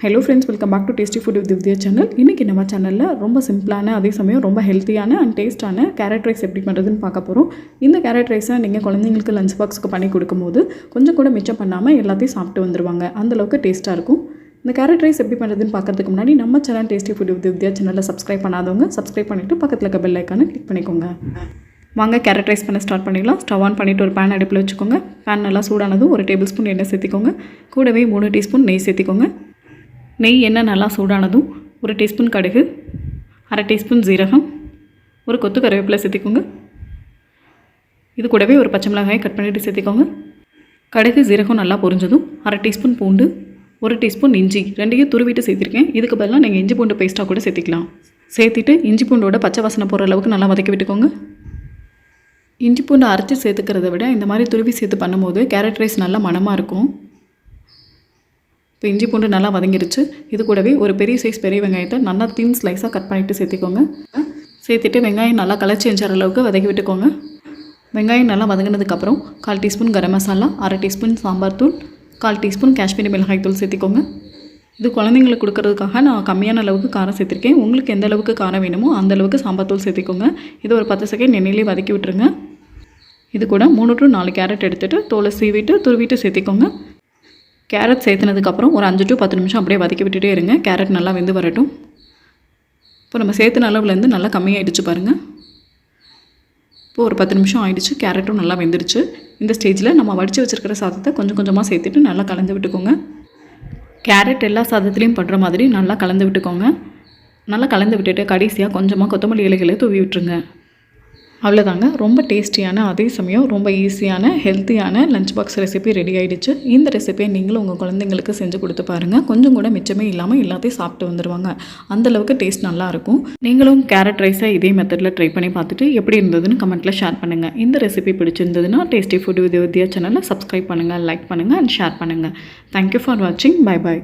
Hello friends, welcome back to tasty food with Divya channel. இன்றைக்கி நம்ம சேனலில் ரொம்ப சிம்பிளான அதே சமயம் ரொம்ப ஹெல்த்தியான அண்ட் டேஸ்ட்டான கேரட் ரைஸ் எப்படி பண்ணுறதுன்னு பார்க்க போகிறோம். இந்த கேரட் ரைஸை நீங்கள் குழந்தைங்களுக்கு லஞ்ச் பாக்ஸுக்கு பண்ணி கொடுக்கும்போது கொஞ்சம் கூட மிச்சம் பண்ணாமல் எல்லாத்தையும் சாப்பிட்டு வந்துடுவாங்க. அந்தளவுக்கு டேஸ்ட்டாக இருக்கும். இந்த கேரட் ரைஸ் எப்படி பண்ணுறதுன்னு பார்க்கறதுக்கு முன்னாடி நம்ம channel tasty food with Divya சேனலில் சப்ஸ்கிரைப் பண்ணாதவங்க சப்ஸ்கிரைப் பண்ணிவிட்டு பக்கத்தில் இருக்க பெல் ஐக்கானை கிளிக் பண்ணிக்கோங்க. வாங்க கேரட் ரைஸ் பண்ண ஸ்டார்ட் பண்ணிடலாம். ஸ்டவ் ஆன் பண்ணிவிட்டு ஒரு பேன் அடுப்பில் வச்சுக்கோங்க. பேன் நல்லா சூடானதும் 1 டேபிள் ஸ்பூன் எண்ணெய் சேர்த்திக்கோங்க. கூடவே 3 டீஸ்பூன் நெய் சேர்த்திக்கோங்க. நெய் எண்ணெய் நல்லா சூடானதும் 1 டீஸ்பூன் கடுகு, 1/2 டீஸ்பூன் ஜீரகம், ஒரு கொத்து கருவேப்பிலை சேர்த்திக்கோங்க. இது கூடவே ஒரு பச்சை மிளகாயை கட் பண்ணிவிட்டு சேர்த்திக்கோங்க. கடுகு ஜீரகம் நல்லா பொரிஞ்சதும் 1/2 டீஸ்பூன் பூண்டு, 1 டீஸ்பூன் இஞ்சி ரெண்டையும் துருவிட்டு சேர்த்திருக்கேன். இதுக்கு பதிலாக நீங்கள் இஞ்சி பூண்டு பேஸ்ட்டாக கூட சேர்த்திக்கலாம். சேர்த்திட்டு இஞ்சி பூண்டோட பச்சை வாசனை போகிற அளவுக்கு நல்லா வதக்கி விட்டுக்கோங்க. இஞ்சி பூண்டு அரைச்சி சேர்த்துக்கிறத விட இந்த மாதிரி துருவி சேர்த்து பண்ணும்போது கேரட் ரைஸ் நல்லா மணமாக இருக்கும். இப்போ இஞ்சி பூண்டு நல்லா வதங்கிடுச்சு. இது கூடவே ஒரு பெரிய சைஸ் பெரிய வெங்காயத்தை நல்லா தின் ஸ்லைஸாக கட் பண்ணிவிட்டு சேர்த்திக்கோங்க. சேர்த்துட்டு வெங்காயம் நல்லா கலர் சேஞ்ச் ஆகிற அளவுக்கு வதக்கி விட்டுக்கோங்க. வெங்காயம் நல்லா வதங்கினதுக்கப்புறம் 1/4 டீஸ்பூன் கரம் மசாலா, 1/2 டீஸ்பூன் சாம்பார் தூள், 1/4 டீஸ்பூன் காஷ்மீரி மிளகாய் தூள் சேர்த்திக்கோங்க. இது குழந்தைங்களுக்கு கொடுக்கறதுக்காக நான் கம்மியான அளவுக்கு காரம் சேர்த்திருக்கேன். உங்களுக்கு எந்த அளவுக்கு காரம் வேணுமோ அந்த அளவுக்கு சாம்பார் தூள் சேர்த்திக்கோங்க. இது ஒரு 10 செகண்ட் எண்ணெயிலே வதக்கி விட்டுருங்க. இது கூட 3 to 4 கேரட் எடுத்துகிட்டு தோலை சீவிட்டு துருவிட்டு சேர்த்திக்கோங்க. கேரட் சேர்த்துனதுக்கப்புறம் ஒரு 5 to 10 நிமிஷம் அப்படியே வதக்கி விட்டுட்டே இருங்க. கேரட் நல்லா வெந்து வரட்டும். இப்போ நம்ம சேர்த்துன அளவுலேருந்து நல்லா கம்மியாகிடுச்சு பாருங்கள். இப்போது ஒரு 10 நிமிஷம் ஆகிடுச்சு. கேரட்டும் நல்லா வெந்துடுச்சு. இந்த ஸ்டேஜில் நம்ம வடித்து வச்சுருக்கிற சாதத்தை கொஞ்சம் கொஞ்சமாக சேர்த்துட்டு நல்லா கலந்து விட்டுக்கோங்க. கேரட் எல்லா சாதத்துலேயும் படுற மாதிரி நல்லா கலந்து விட்டுக்கோங்க. நல்லா கலந்து விட்டுட்டு கடைசியாக கொஞ்சமாக கொத்தமல்லி இலைகளை தூவி விட்டுருங்க. அவ்வளோதாங்க. ரொம்ப டேஸ்டியான அதே சமயம் ரொம்ப ஈஸியான ஹெல்த்தியான லஞ்ச் பாக்ஸ் ரெசிபி ரெடி ஆகிடுச்சு. இந்த ரெசிபியை நீங்களும் உங்கள் குழந்தைங்களுக்கு செஞ்சு கொடுத்து பாருங்கள். கொஞ்சம் கூட மிச்சமே இல்லாமல் எல்லாத்தையும் சாப்பிட்டு வந்துடுவாங்க. அந்தளவுக்கு டேஸ்ட் நல்லாயிருக்கும். நீங்களும் கேரட் ரைஸை இதே மெத்தடில் ட்ரை பண்ணி பார்த்துட்டு எப்படி இருந்ததுன்னு கமெண்ட்டில் ஷேர் பண்ணுங்கள். இந்த ரெசிபி பிடிச்சிருந்ததுன்னா டேஸ்டி ஃபுட் வித் வித்யா சேனலை சப்ஸ்கிரைப் பண்ணுங்கள், லைக் பண்ணுங்கள் அண்ட் ஷேர் பண்ணுங்கள். தேங்க்யூ ஃபார் வாட்சிங். Bye bye.